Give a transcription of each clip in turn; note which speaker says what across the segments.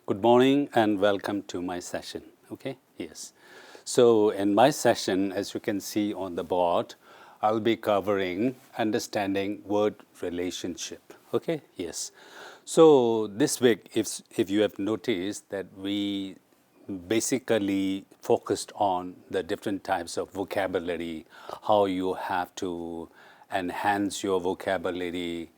Speaker 1: Good morning and welcome to my session. Okay, yes. So in my session, as you can see on the board, I'll be covering understanding word relationship. Okay, yes. So this week, if you have noticed that we basically focused on the different types of vocabulary, how you have to enhance your vocabulary,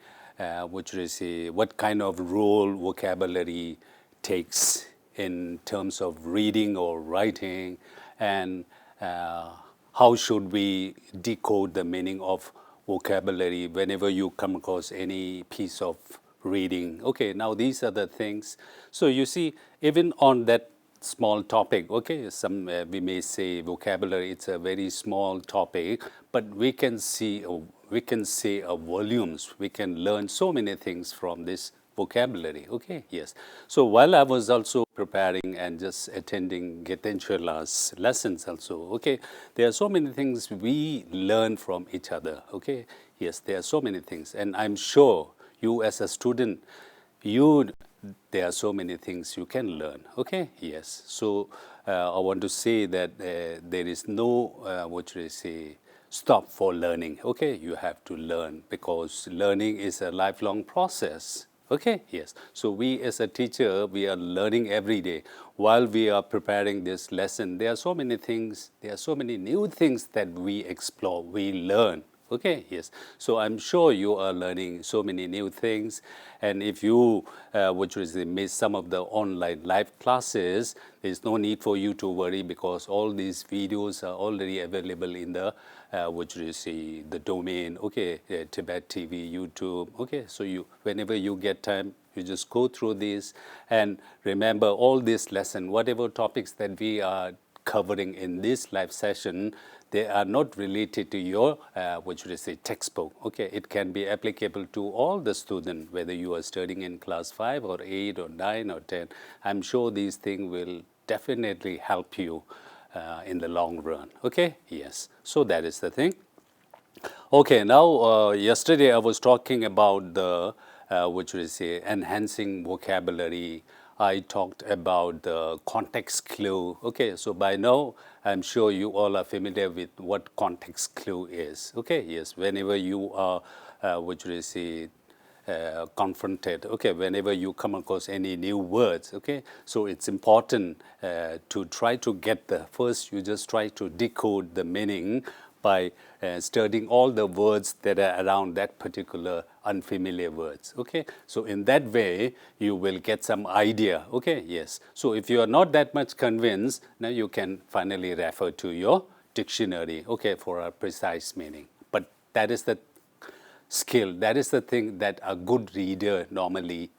Speaker 1: which is what kind of role vocabulary takes in terms of reading or writing, and how should we decode the meaning of vocabulary whenever you come across any piece of reading. Okay, now these are the things. So you see, even on that small topic, okay, some we may say vocabulary, it's a very small topic, but we can say volumes. We can learn so many things from this vocabulary. Okay, yes. So while I was also preparing and just attending Getenchula's lessons also, okay, there are so many things we learn from each other. Okay, yes, there are so many things, and I'm sure you as a student, there are so many things you can learn. Okay, yes. So I want to say that there is no what should I say, stop for learning. Okay, you have to learn because learning is a lifelong process. Okay, yes. So we as a teacher, we are learning every day. While we are preparing this lesson, there are so many things, there are so many new things that we explore, we learn. Okay, yes. So I'm sure you are learning so many new things. And if you, which is miss some of the online live classes, there's no need for you to worry because all these videos are already available in the, which is the domain, okay, Tibettv, YouTube. Okay, so you, whenever you get time, you just go through this and remember all this lesson, whatever topics that we are covering in this live session, they are not related to your, what should I say, textbook. Okay, it can be applicable to all the students, whether you are studying in class 5 or 8 or 9 or 10. I'm sure these things will definitely help you in the long run. Okay, yes. So that is the thing. Okay, now yesterday I was talking about the, which we say, enhancing vocabulary. I talked about the context clue. Okay, so by now I'm sure you all are familiar with what context clue is. Okay, yes, whenever you are, which we say, confronted, okay, whenever you come across any new words, okay, so it's important to try to get the, first you just try to decode the meaning by studying all the words that are around that particular unfamiliar words. Okay, so in that way you will get some idea. Okay, yes. So if you are not that much convinced, now you can finally refer to your dictionary. Okay, for a precise meaning. But that is the skill. That is the thing that a good reader normally,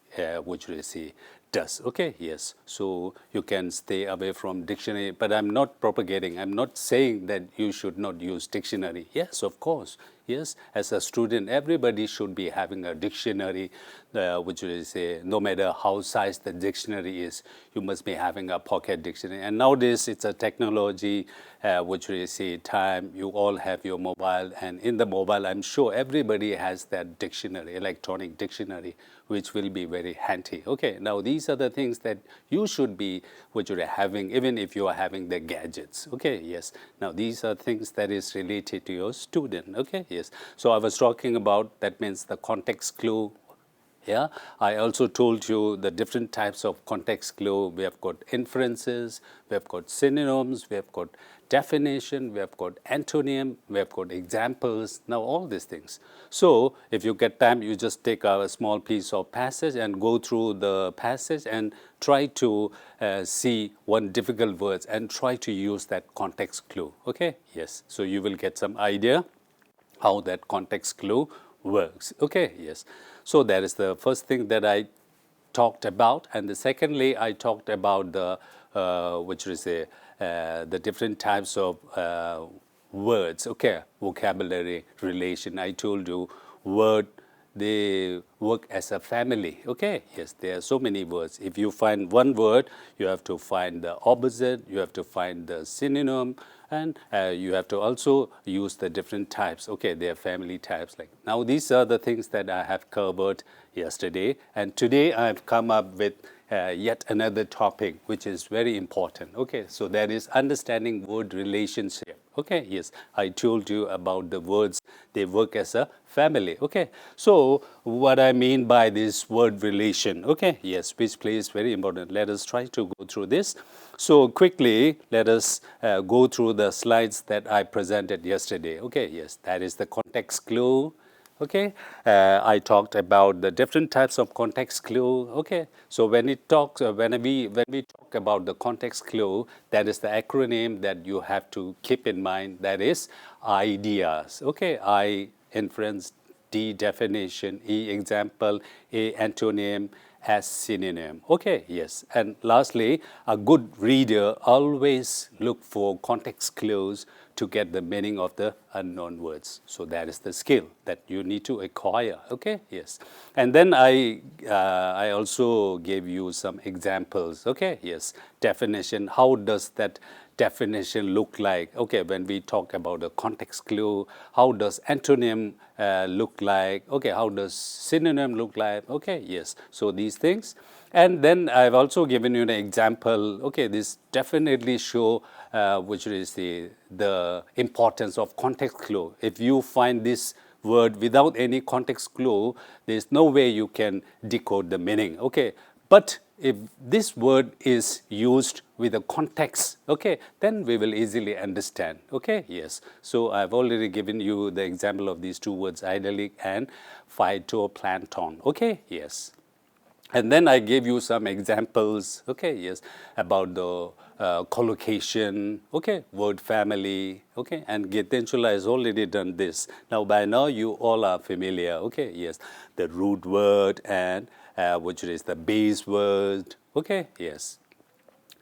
Speaker 1: which we say, does. Okay, yes. So you can stay away from dictionary, but I'm not propagating. I'm not saying that you should not use dictionary. Yes, of course. Yes, as a student, everybody should be having a dictionary, which is no matter how size the dictionary is, you must be having a pocket dictionary. And nowadays, it's a technology, which we say time. You all have your mobile, and in the mobile, I'm sure everybody has that dictionary, electronic dictionary, which will be very handy. Okay, now these are the things that you should be, which you're having, even if you are having the gadgets. Okay, yes. Now these are things that is related to your student. Okay, yes. So I was talking about, that means the context clue. Yeah, I also told you the different types of context clue. We have got inferences, we have got synonyms, we have got definition, we have got antonym, we have got examples, now all these things. So if you get time, you just take a small piece of passage and go through the passage and try to see one difficult words and try to use that context clue. Okay, yes. So you will get some idea how that context clue works. Okay, yes. So that is the first thing that I talked about, and the secondly, I talked about the which is the different types of words. Okay, vocabulary relation. I told you word, they work as a family. Okay, yes, there are so many words. If you find one word, you have to find the opposite, you have to find the synonym, and you have to also use the different types. Okay, there are family types. Like now, these are the things that I have covered yesterday, and today I have come up with yet another topic which is very important. Okay, so that is understanding word relationship. Okay, yes, I told you about the words, they work as a family. Okay, so what I mean by this word relation, okay, yes, which plays very important. Let us try to go through this. So quickly, let us go through the slides that I presented yesterday. Okay, yes, that is the context clue. Okay, I talked about the different types of context clue. Okay, so when we talk about the context clue, that is the acronym that you have to keep in mind. That is ideas. Okay, I inference, D definition, E example, A antonym, S synonym. Okay, yes. And lastly, a good reader always look for context clues to get the meaning of the unknown words. So that is the skill that you need to acquire. Okay, yes. And then I also gave you some examples. Okay, yes. Definition. How does that definition look like? Okay, when we talk about a context clue, how does antonym look like? Okay, how does synonym look like? Okay, yes. So these things. And then I've also given you an example. Okay, this definitely show which is the importance of context clue. If you find this word without any context clue, there's no way you can decode the meaning. Okay, but if this word is used with a context, okay, then we will easily understand. Okay, yes. So I've already given you the example of these two words, idyllic and phytoplankton. Okay, yes. And then I gave you some examples, okay, yes, about the collocation, okay, word family, okay, and Getensula has already done this. Now, by now, you all are familiar, okay, yes, the root word and which is the base word, okay, yes.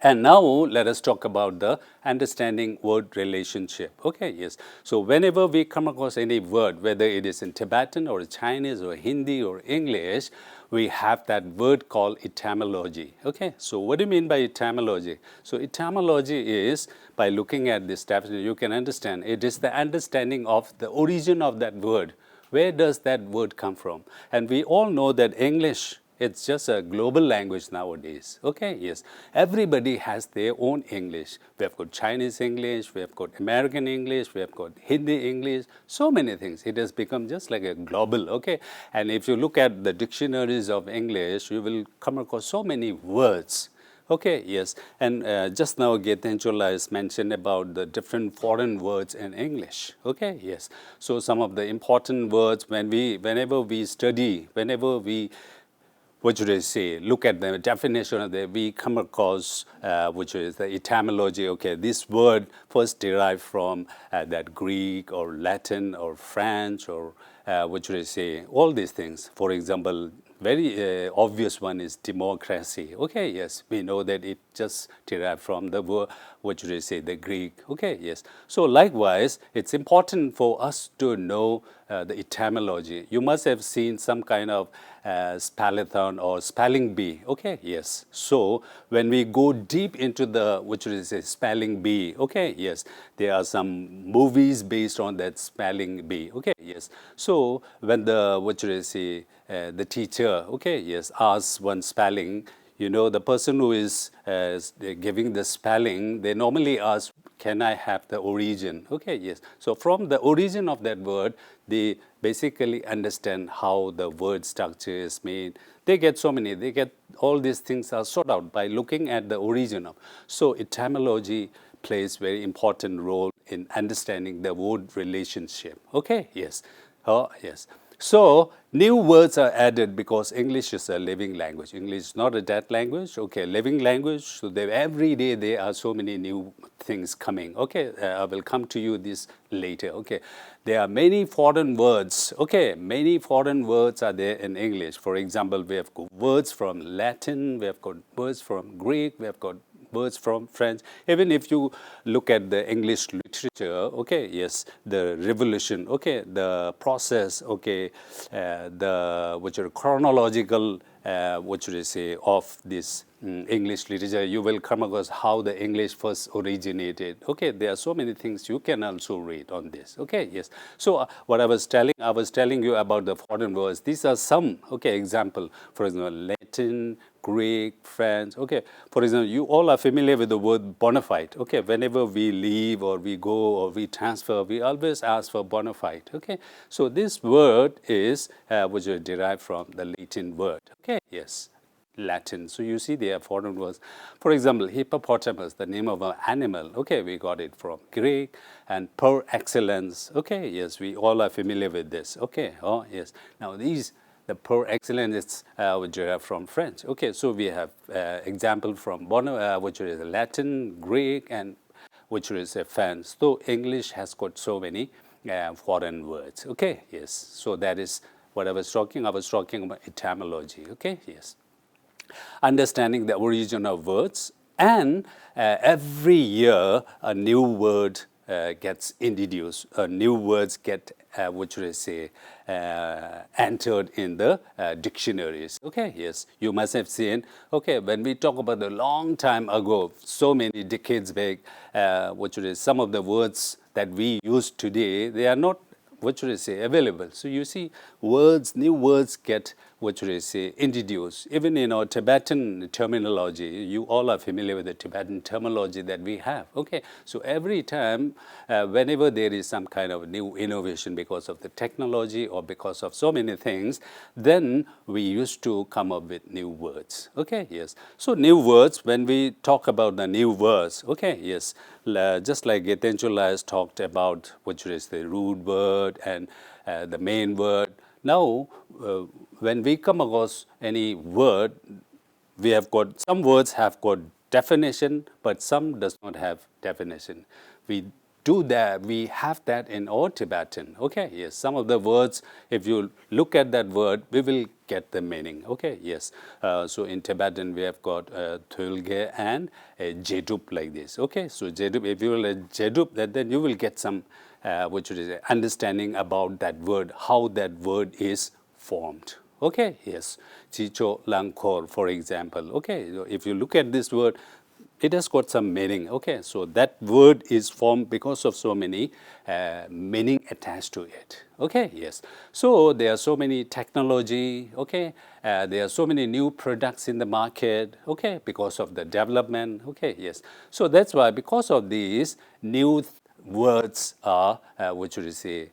Speaker 1: And now let us talk about the understanding word relationship. Okay, yes. So whenever we come across any word, whether it is in Tibetan or Chinese or Hindi or English, we have that word called etymology. Okay, so what do you mean by etymology? So etymology is, by looking at this definition, you can understand, it is the understanding of the origin of that word. Where does that word come from? And we all know that English, it's just a global language nowadays. Okay, yes. Everybody has their own English. We have got Chinese English, we have got American English, we have got Hindi English, so many things. It has become just like a global, okay? And if you look at the dictionaries of English, you will come across so many words. Okay, yes. And just now Getenchola has mentioned about the different foreign words in English. Okay, yes. So some of the important words whenever we study, whenever we what should I say, look at the definition of the, we come across, which is the etymology. Okay, this word first derived from that Greek or Latin or French or what should I say, all these things. For example, very obvious one is democracy. Okay, yes, we know that it just derived from the word, what should I say, the Greek. Okay, yes. So likewise, it's important for us to know the etymology. You must have seen some kind of spell-a-thon or spelling bee. Okay, yes. So when we go deep into the, which is a spelling bee, okay, yes, there are some movies based on that spelling bee. Okay, yes. So when the, what should I say, the teacher, okay, yes, asks one spelling, you know, the person who is giving the spelling, they normally ask, can I have the origin? Okay, yes. So from the origin of that word, they basically understand how the word structure is made. They get all these things are sorted out by looking at the origin of. So etymology plays very important role in understanding the word relationship. Okay, yes. Oh, yes. So new words are added because English is a living language. English is not a dead language. Okay, living language. So every day there are so many new things coming. Okay, I will come to you this later. Okay, there are many foreign words. Okay, many foreign words are there in English. For example, we have got words from Latin. We have got words from Greek. We have got words from French. Even if you look at the English literature, okay, yes, the revolution, okay, the process, okay, the which are chronological, what should I say, of this English literature, you will come across how the English first originated. Okay, there are so many things you can also read on this. Okay, yes. So what I was telling you about the foreign words. These are some, okay, example. For example, Latin, Greek, French. Okay, for example, you all are familiar with the word bona fide. Okay, whenever we leave or we go or we transfer, we always ask for bona fide. Okay, so this word is which is derived from the Latin word. Okay, yes. Latin. So you see there are foreign words. For example, hippopotamus, the name of an animal. Okay, we got it from Greek. And per excellence. Okay, yes, we all are familiar with this. Okay, oh yes. Now these, the per excellence is which are from French. Okay, so we have example from which is Latin, Greek, and which is French. So English has got so many foreign words. Okay, yes. So that is what I was talking. I was talking about etymology. Okay, yes. Understanding the origin of words, and every year a new word gets introduced, new words get, what should I say, entered in the dictionaries. Okay, yes, you must have seen, okay, when we talk about a long time ago, so many decades back, what should I say, some of the words that we use today, they are not, what should I say, available. So you see words, new words get, what should I say, introduced. Even in our Tibetan terminology, you all are familiar with the Tibetan terminology that we have. Okay, so every time, whenever there is some kind of new innovation because of the technology or because of so many things, then we used to come up with new words. Okay, yes. So new words, when we talk about the new words, okay, yes, just like Getenchola has talked about, which is the root word and the main word. Now, when we come across any word, we have got, some words have got definition, but some does not have definition. We do that, we have that in our Tibetan. Okay, yes, some of the words, if you look at that word, we will get the meaning. Okay, yes. So in Tibetan, we have got Thulge and Jedup like this. Okay, so Jedup, if you will Jedup, then you will get some, which is understanding about that word, how that word is formed. Okay, yes. Chicho Langkor, for example. Okay, if you look at this word, it has got some meaning. Okay, so that word is formed because of so many meaning attached to it. Okay, yes. So there are so many technology. Okay, there are so many new products in the market. Okay, because of the development. Okay, yes. So that's why, because of these new words are, what should I say,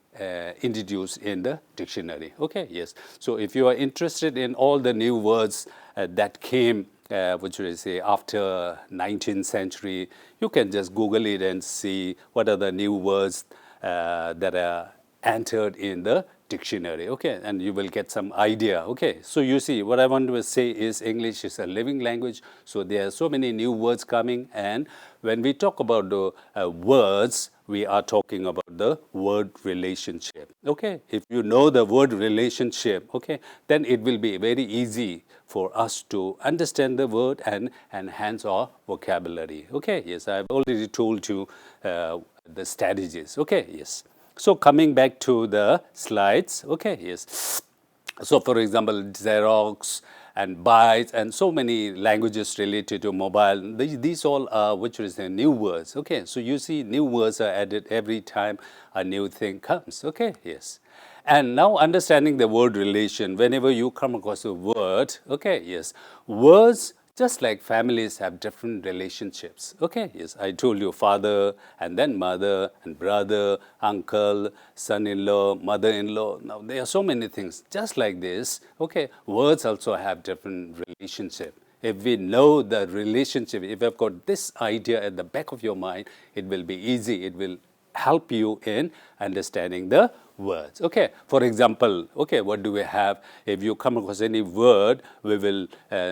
Speaker 1: introduced in the dictionary. Okay, yes. So if you are interested in all the new words that came, what should I say, after 19th century, you can just Google it and see what are the new words that are entered in the dictionary. Okay, and you will get some idea. Okay, so you see, what I want to say is English is a living language, so there are so many new words coming, and when we talk about the words, we are talking about the word relationship. Okay, if you know the word relationship, okay, then it will be very easy for us to understand the word and enhance our vocabulary. Okay, yes, I've already told you the strategies. Okay, yes. So coming back to the slides, okay, yes. So for example, Xerox and bytes and so many languages related to mobile, these all are, which is the new words. Okay, so you see new words are added every time a new thing comes. Okay, yes. And now understanding the word relation, whenever you come across a word, okay, yes, words, just like families have different relationships. Okay, yes, I told you father and then mother and brother, uncle, son-in-law, mother-in-law. Now there are so many things. Just like this, okay, words also have different relationship. If we know the relationship, if you've got this idea at the back of your mind, it will be easy. It will help you in understanding the words. Okay, for example, okay, what do we have? If you come across any word, we will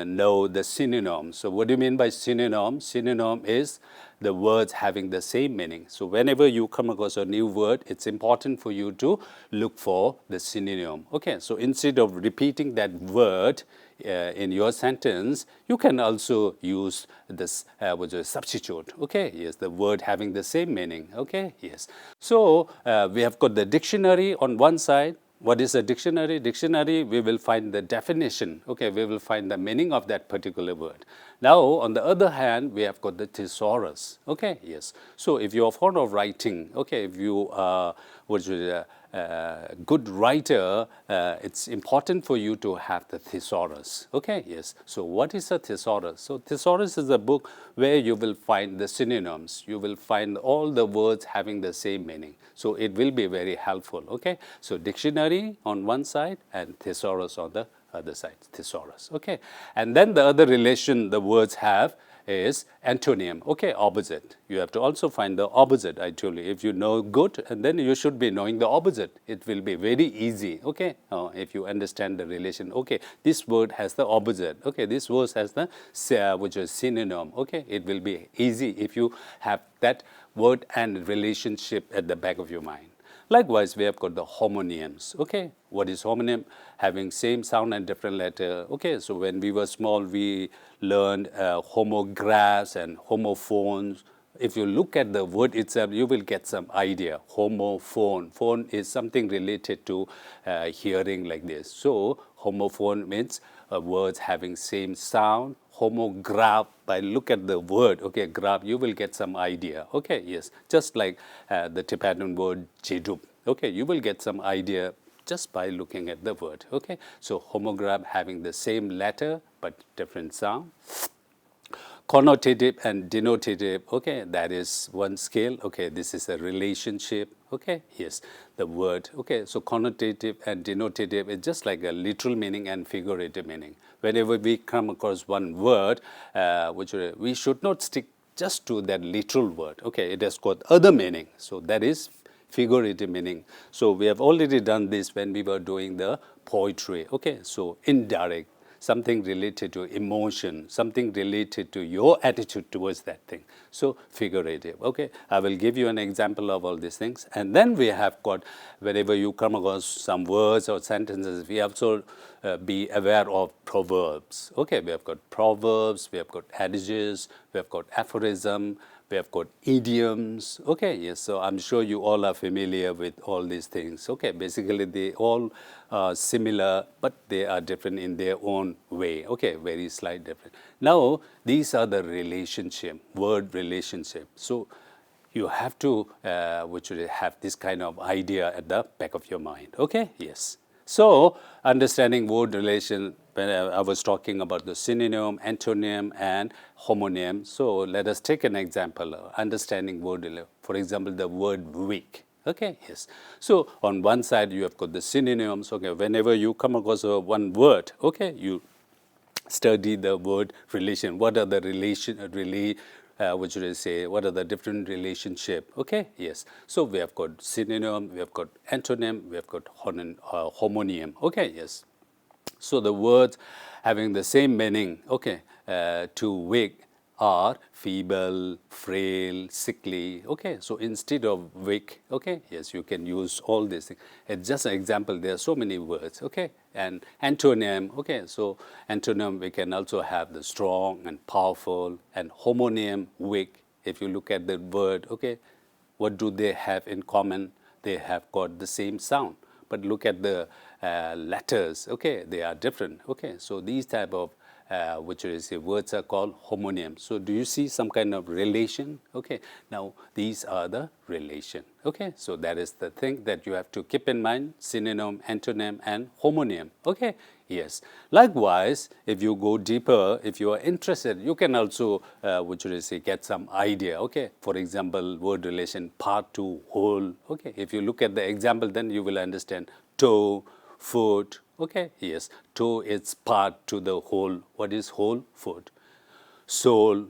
Speaker 1: know the synonym. So what do you mean by synonym? Synonym is the words having the same meaning. So whenever you come across a new word, it's important for you to look for the synonym. Okay, so instead of repeating that word, in your sentence, you can also use this which is substitute. Okay, yes, the word having the same meaning. Okay, yes. So we have got the dictionary on one side. What is a dictionary? Dictionary, we will find the definition. Okay, we will find the meaning of that particular word. Now, on the other hand, we have got the thesaurus. Okay, yes. So if you are fond of writing, okay, if you are good writer, it's important for you to have the thesaurus. Okay, yes. So what is a thesaurus? So thesaurus is a book where you will find the synonyms. You will find all the words having the same meaning. So it will be very helpful. Okay. So dictionary on one side and thesaurus on the other side. Thesaurus. Okay. And then the other relation the words have is antonym. Okay, opposite. You have to also find the opposite. I told you, if you know good, and then you should be knowing the opposite. It will be very easy. Okay, if you understand the relation. Okay, this word has the opposite. Okay, this word has the which is synonym. Okay, it will be easy if you have that word and relationship at the back of your mind. Likewise, we have got the homonyms. Okay, what is homonym? Having same sound and different letter. Okay, so when we were small, we learned homographs and homophones. If you look at the word itself, you will get some idea. Homophone. Phone is something related to hearing like this. So homophone means words having same sound. Homograph, by look at the word, okay, graph, you will get some idea. Okay, yes, just like the Tibetan word jedub. Okay, you will get some idea just by looking at the word. Okay, so homograph having the same letter but different sound. Connotative and denotative, okay, that is one scale. Okay, this is a relationship. Okay, yes, the word. Okay, so connotative and denotative is just like a literal meaning and figurative meaning. Whenever we come across one word, which we should not stick just to that literal word. Okay, it has got other meaning. So that is figurative meaning. So we have already done this when we were doing the poetry. Okay, so indirect, something related to emotion, something related to your attitude towards that thing. So figurative. Okay, I will give you an example of all these things. And then we have got, whenever you come across some words or sentences, we also be aware of proverbs. Okay, we have got proverbs, we have got adages, we have got aphorism, we have got idioms. Okay, yes, so I'm sure you all are familiar with all these things. Okay, basically they all are similar, but they are different in their own way. Okay, very slight difference. Now, these are the relationship, word relationship. So you have to have this kind of idea at the back of your mind. Okay, yes. So, understanding word relation, when I was talking about the synonym, antonym, and homonym. So, let us take an example, understanding word relation. For example, the word weak. Okay, yes. So, on one side, you have got the synonyms. Okay, whenever you come across one word, okay, you study the word relation. What are the what should I say, what are the different relationship? Okay, yes. So we have got synonym, we have got antonym, we have got homonym. Okay, yes. So the words having the same meaning, okay, to weak are feeble, frail, sickly. Okay, so instead of weak, okay, yes, you can use all these things. It's just an example, there are so many words, okay. And antonym, okay, so antonym, we can also have the strong and powerful, and homonym, weak. If you look at the word, okay, what do they have in common? They have got the same sound. But look at the letters, okay, they are different. Okay, so these type of which is words are called homonyms. So do you see some kind of relation? Okay, now these are the relation. Okay, so that is the thing that you have to keep in mind: synonym, antonym, and homonym. Okay, yes. Likewise, if you go deeper, if you are interested, you can also get some idea. Okay, for example, word relation part to whole. Okay, if you look at the example, then you will understand toe, foot. Okay, yes, toe is part to the whole. What is whole? Foot. Sole,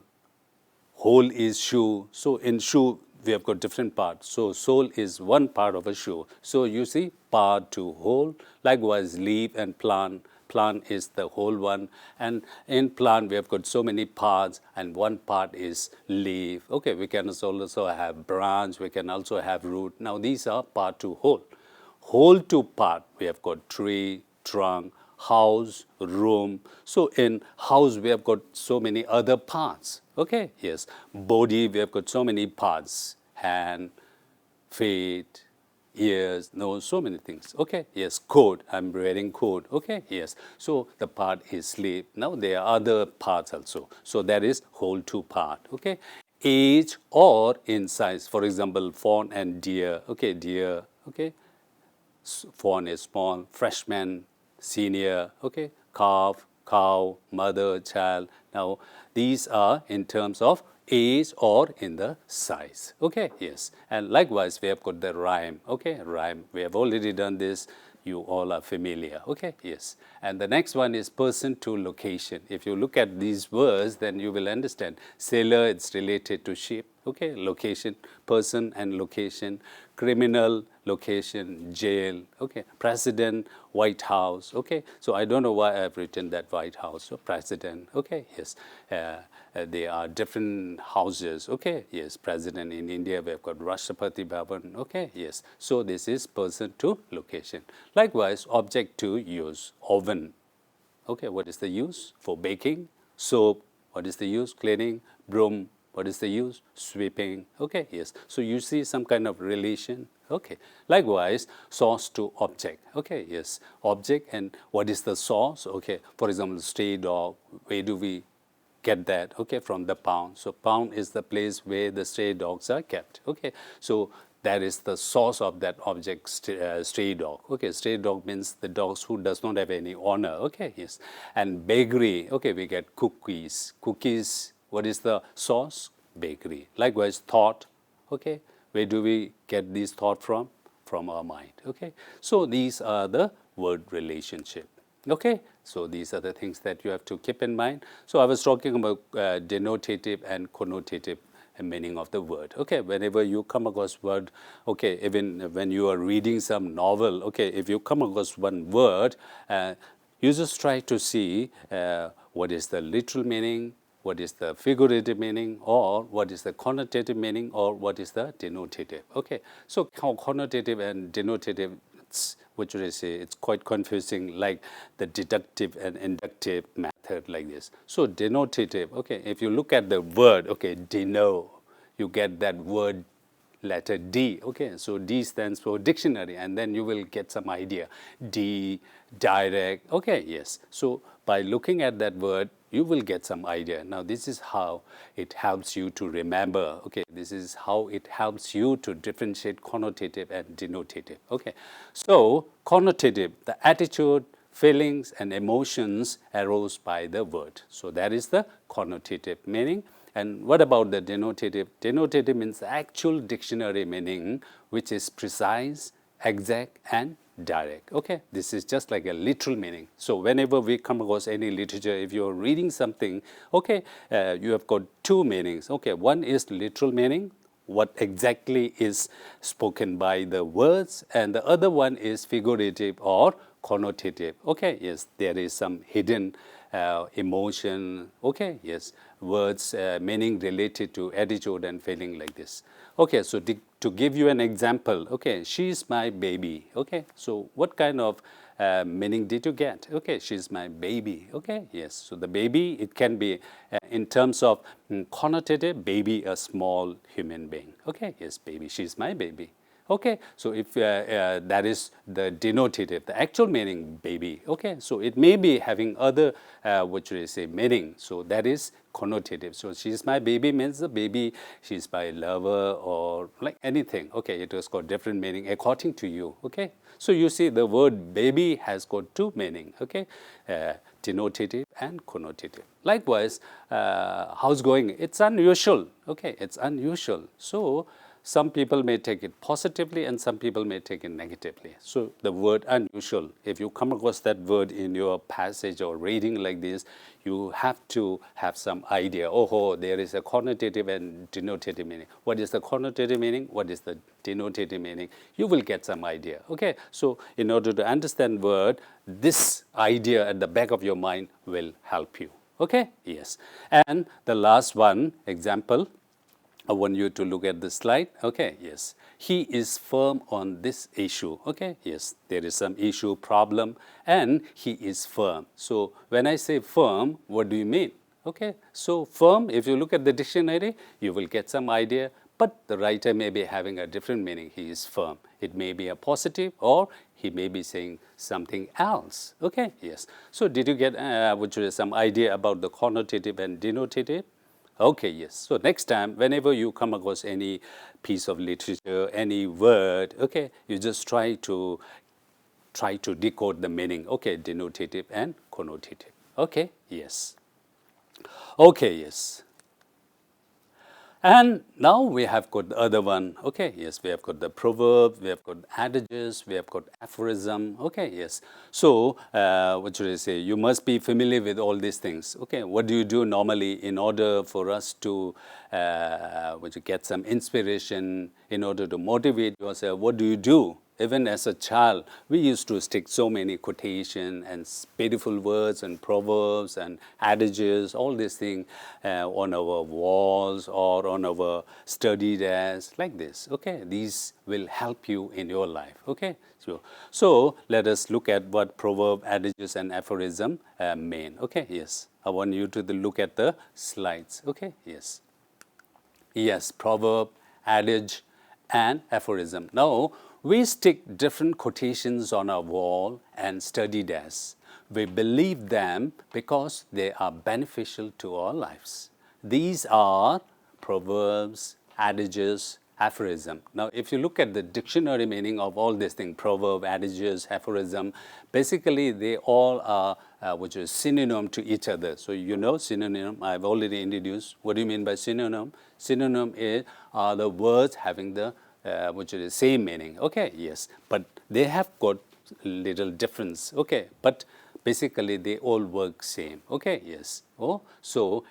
Speaker 1: whole is shoe. So in shoe, we have got different parts. So sole is one part of a shoe. So you see, part to whole. Likewise, leaf and plant. Plant is the whole one. And in plant, we have got so many parts, and one part is leaf. Okay, we can also have branch. We can also have root. Now, these are part to whole. Whole to part, we have got tree, trunk, house, room. So in house, we have got so many other parts. Okay, yes. Body, we have got so many parts. Hand, feet, ears, nose, so many things. Okay, yes. Coat, I'm wearing coat. Okay, yes. So the part is sleep. Now there are other parts also. So that is whole two part. Okay. Age or in size. For example, fawn and deer. Okay, deer. Okay. Fawn is small, freshman, senior, okay, calf, cow, mother, child. Now, these are in terms of age or in the size, okay, yes. And likewise, we have got the rhyme, okay, rhyme. We have already done this. You all are familiar, okay, yes. And the next one is person to location. If you look at these words, then you will understand. Sailor, it's related to ship, okay, location, person and location, criminal, location, jail, okay, president, White House, okay. So I don't know why I've written that White House, so president, okay, yes. They are different houses, okay, yes. President in India, we've got Rashtrapati Bhavan, okay, yes. So this is person to location. Likewise, object to use, oven, okay, what is the use? For baking. Soap, what is the use? Cleaning. Broom, what is the use? Sweeping. Okay, yes. So you see some kind of relation. Okay. Likewise, source to object. Okay, yes. Object and what is the source? Okay. For example, stray dog. Where do we get that? Okay, from the pound. So pound is the place where the stray dogs are kept. Okay. So that is the source of that object, stray dog. Okay, stray dog means the dogs who does not have any owner. Okay, yes. And bakery, okay, we get cookies. Cookies, what is the source? Bakery. Likewise, thought, okay, where do we get these thought from? From our mind, okay. So these are the word relationship. Okay, so these are the things that you have to keep in mind. So I was talking about denotative and connotative meaning of the word. Okay, whenever you come across word, okay, even when you are reading some novel, okay, if you come across one word, you just try to see what is the literal meaning, what is the figurative meaning, or what is the connotative meaning, or what is the denotative. Okay, so connotative and denotative, what should I say, it's quite confusing, like the deductive and inductive method like this. So denotative, okay, if you look at the word, okay, deno, you get that word letter D, okay, so D stands for dictionary, and then you will get some idea. D, direct, okay, yes. So by looking at that word, you will get some idea. Now this is how it helps you to remember, okay, this is how it helps you to differentiate connotative and denotative, okay. So connotative, the attitude, feelings and emotions arose by the word. So that is the connotative meaning. And what about the denotative? Denotative means the actual dictionary meaning, which is precise, exact, and direct. Okay, this is just like a literal meaning. So whenever we come across any literature, if you're reading something, okay, you have got two meanings. Okay, one is literal meaning, what exactly is spoken by the words, and the other one is figurative or connotative. Okay, yes, there is some hidden emotion, okay, yes, words, meaning related to attitude and feeling like this. Okay, so to give you an example, okay, she's my baby, okay, so what kind of meaning did you get? Okay, she's my baby, okay, yes, so the baby, it can be in terms of connotative, baby, a small human being, okay, yes, baby, she's my baby. Okay, so if that is the denotative, the actual meaning, baby. Okay, so it may be having other, what should I say, meaning. So that is connotative. So she's my baby means the baby, she's my lover or like anything. Okay, it has got different meaning according to you. Okay, so you see the word baby has got two meaning. Okay, denotative and connotative. Likewise, how's going? It's unusual. Okay, it's unusual. So some people may take it positively and some people may take it negatively. So the word unusual, if you come across that word in your passage or reading like this, you have to have some idea. Oh, there is a connotative and denotative meaning. What is the connotative meaning? What is the denotative meaning? You will get some idea. Okay, so in order to understand word, this idea at the back of your mind will help you. Okay, yes. And the last one, example, I want you to look at the slide. Okay, yes. He is firm on this issue. Okay, yes. There is some issue, problem, and he is firm. So when I say firm, what do you mean? Okay, so firm, if you look at the dictionary, you will get some idea, but the writer may be having a different meaning. He is firm. It may be a positive, or he may be saying something else. Okay, yes. So did you get some idea about the connotative and denotative? Okay, yes. So next time, whenever you come across any piece of literature, any word, okay, you just try to decode the meaning. Okay, denotative and connotative. Okay, yes. Okay, yes. And now we have got the other one. Okay, yes, we have got the proverb, we have got adages, we have got aphorism. Okay, yes. So, what should I say? You must be familiar with all these things. Okay, what do you do normally in order for us to get some inspiration, in order to motivate yourself? What do you do? Even as a child, we used to stick so many quotations and beautiful words and proverbs and adages, all these things on our walls or on our study desk, like this. Okay, these will help you in your life. Okay, so let us look at what proverb, adages, and aphorism mean. Okay, yes. I want you to look at the slides. Okay, yes. Yes, proverb, adage, and aphorism. Now, we stick different quotations on our wall and study desks. We believe them because they are beneficial to our lives. These are proverbs, adages, aphorism. Now, if you look at the dictionary meaning of all these things, proverb, adages, aphorism, basically they all are which is synonym to each other. So you know synonym, I've already introduced. What do you mean by synonym? Synonym are the words having the which is the same meaning. Okay, yes, but they have got little difference. Okay, but basically they all work same. Okay, yes. Oh, so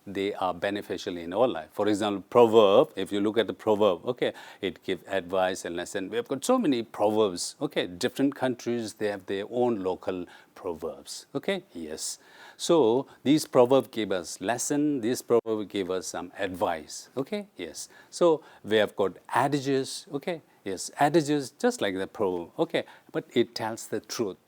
Speaker 1: they are beneficial in our life. For example, proverb. If you look at the proverb, okay, it gives advice and lesson. We have got so many proverbs. Okay, different countries they have their own local proverbs. Okay, yes. So these proverbs give us lesson. These proverbs give us some advice. Okay, yes. So we have got adages. Okay, yes, adages just like the proverb. Okay, but it tells the truth.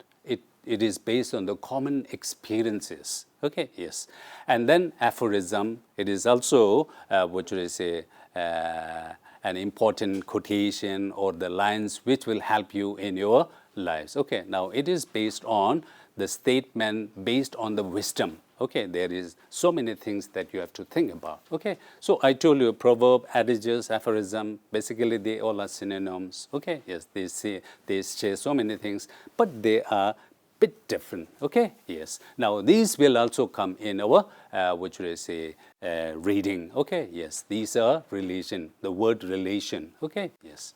Speaker 1: It is based on the common experiences. Okay, yes. And then aphorism, it is also, what should I say, an important quotation or the lines which will help you in your lives. Okay, now it is based on the statement, based on the wisdom. Okay, there is so many things that you have to think about. Okay, so I told you proverb, adages, aphorism, basically they all are synonyms. Okay, yes, they share so many things, but they are bit different. Okay, yes. Now these will also come in our what should I say, reading. Okay, yes, these are relation, the word relation. Okay, yes.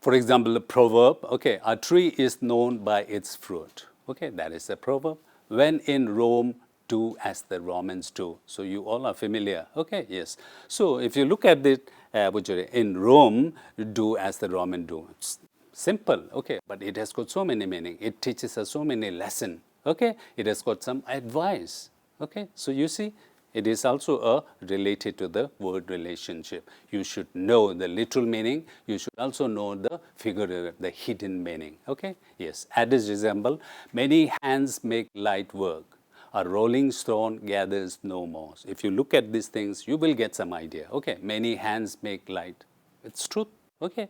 Speaker 1: For example, a proverb. Okay, a tree is known by its fruit. Okay, that is a proverb. When in Rome, do as the Romans do. So you all are familiar. Okay, yes. So if you look at it, in Rome, do as the Romans do. It's simple, okay, but it has got so many meaning. It teaches us so many lessons. Okay, it has got some advice. Okay, so you see, it is also related to the word relationship. You should know the literal meaning. You should also know the figurative, the hidden meaning. Okay, yes. Adage resemble, many hands make light work. A rolling stone gathers no more. If you look at these things, you will get some idea. Okay, many hands make light. It's truth. Okay,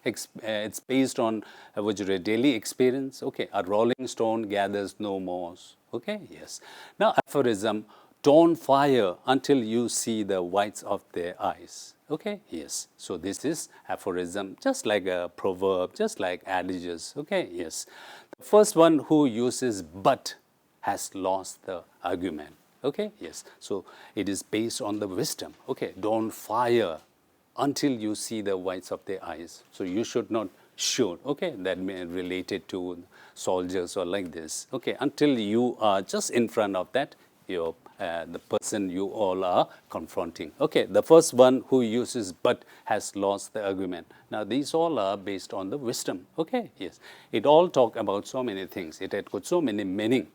Speaker 1: it's based on a daily experience. Okay, a rolling stone gathers no moss. Okay, yes. Now aphorism, don't fire until you see the whites of their eyes. Okay, yes. So this is aphorism, just like a proverb, just like adages. Okay, yes. The first one who uses but has lost the argument. Okay, yes. So it is based on the wisdom. Okay, don't fire until you see the whites of their eyes. So you should not shoot. Okay, that may related to soldiers or like this. Okay, until you are just in front of that, the person you all are confronting. Okay, the first one who uses but has lost the argument. Now these all are based on the wisdom. Okay, yes. It all talk about so many things. It had got so many meaning.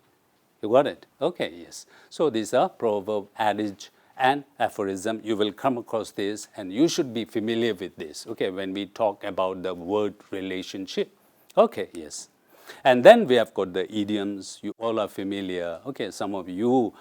Speaker 1: You got it? Okay, yes. So these are proverb, adage, and aphorism. You will come across this, and you should be familiar with this, okay, when we talk about the word relationship. Okay, yes. And then we have got the idioms. You all are familiar. Okay, some of you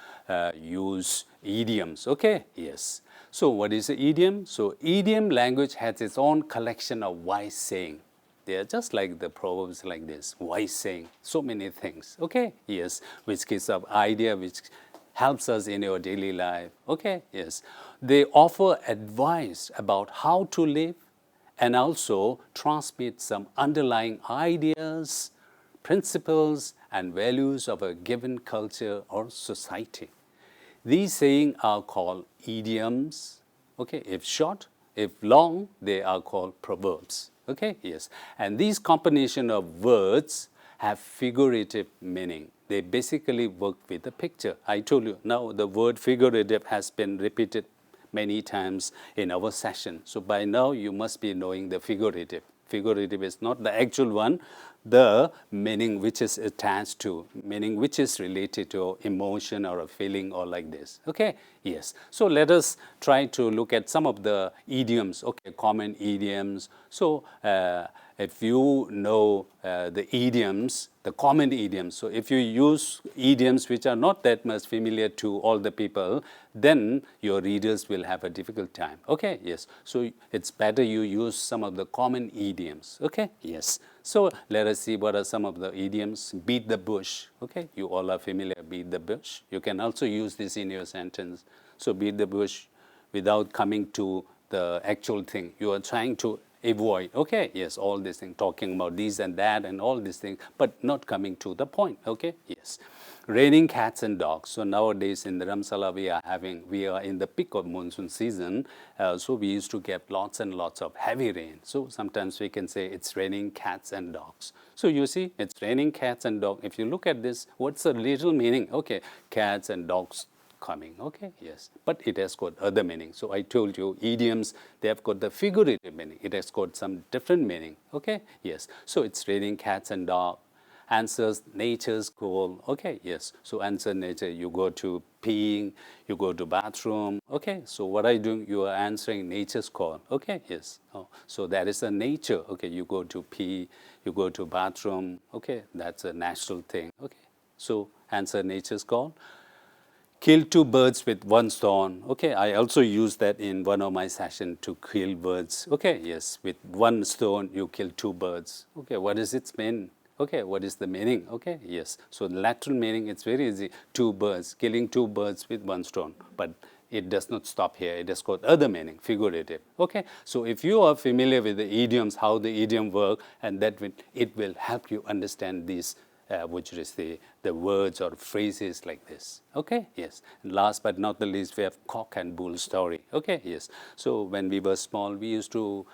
Speaker 1: use idioms. Okay, yes. So what is an idiom? So idiom language has its own collection of wise saying. They are just like the proverbs like this, wise saying, so many things. Okay, yes, which gives us idea, which helps us in your daily life. Okay, yes. They offer advice about how to live and also transmit some underlying ideas, principles, and values of a given culture or society. These sayings are called idioms. Okay, if short, if long, they are called proverbs. Okay, yes. And these combination of words have figurative meaning. They basically work with a picture. I told you, now the word figurative has been repeated many times in our session. So by now you must be knowing the figurative. Figurative is not the actual one, the meaning which is attached to, meaning which is related to emotion or a feeling or like this. Okay, yes. So let us try to look at some of the idioms, okay, common idioms. So if you know the idioms, the common idioms, so if you use idioms which are not that much familiar to all the people, then your readers will have a difficult time. Okay, yes. So it's better you use some of the common idioms. Okay, yes. So let us see what are some of the idioms. Beat the bush. Okay, you all are familiar, beat the bush. You can also use this in your sentence. So beat the bush without coming to the actual thing. You are trying to avoid, okay, yes, all these things, talking about this and that and all these things, but not coming to the point, okay, yes. Raining cats and dogs. So nowadays in the Ramsala we are in the peak of monsoon season, so we used to get lots and lots of heavy rain. So sometimes we can say it's raining cats and dogs. So you see, it's raining cats and dogs. If you look at this, what's the literal meaning? Okay, cats and dogs coming. Okay, yes, but it has got other meaning. So I told you idioms, they have got the figurative meaning. It has got some different meaning. Okay, yes. So it's raining cats and dogs. Answers nature's call. Okay, yes. So answer nature. You go to peeing, you go to bathroom. Okay, so what are you doing? You are answering nature's call. Okay, yes. Oh, so that is a nature. Okay, you go to pee, you go to bathroom. Okay, that's a natural thing. Okay, so answer nature's call. Kill two birds with one stone. Okay, I also use that in one of my sessions to kill birds. Okay, yes, with one stone you kill two birds. Okay, what does it mean? Okay, what is the meaning? Okay, yes. So the lateral meaning, it's very easy. Two birds, killing two birds with one stone. But it does not stop here. It has got other meaning, figurative. Okay, so if you are familiar with the idioms, how the idiom work, and that it will help you understand these which is the words or phrases like this. Okay, yes. And last but not the least, we have cock and bull story. Okay, yes. So when we were small, we used to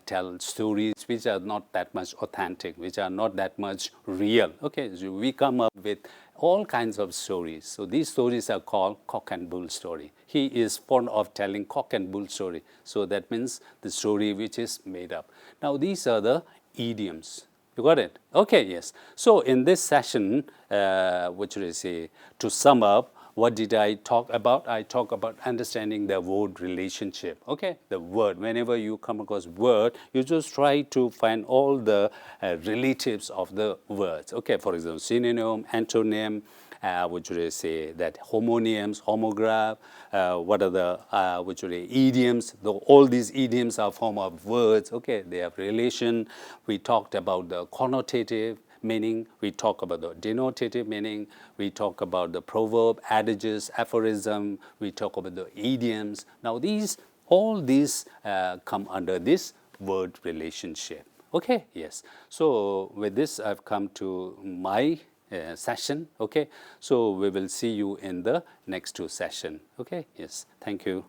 Speaker 1: tell stories which are not that much authentic, which are not that much real. Okay, so we come up with all kinds of stories. So these stories are called cock and bull story. He is fond of telling cock and bull story. So that means the story which is made up. Now these are the idioms. You got it? Okay, yes. So in this session, what should I say, to sum up, what did I talk about? I talk about understanding the word relationship. Okay, the word. Whenever you come across word, you just try to find all the relatives of the words. Okay, for example, synonym, antonym, what should I say, that homonyms, homograph, what are the, what should I say, idioms. All these idioms are form of words, okay, they have relation. We talked about the connotative meaning, we talk about the denotative meaning, we talk about the proverb, adages, aphorism, we talk about the idioms. Now all these come under this word relationship. Okay, yes. So with this, I've come to my session. Okay, so we will see you in the next two sessions. Okay, yes, thank you.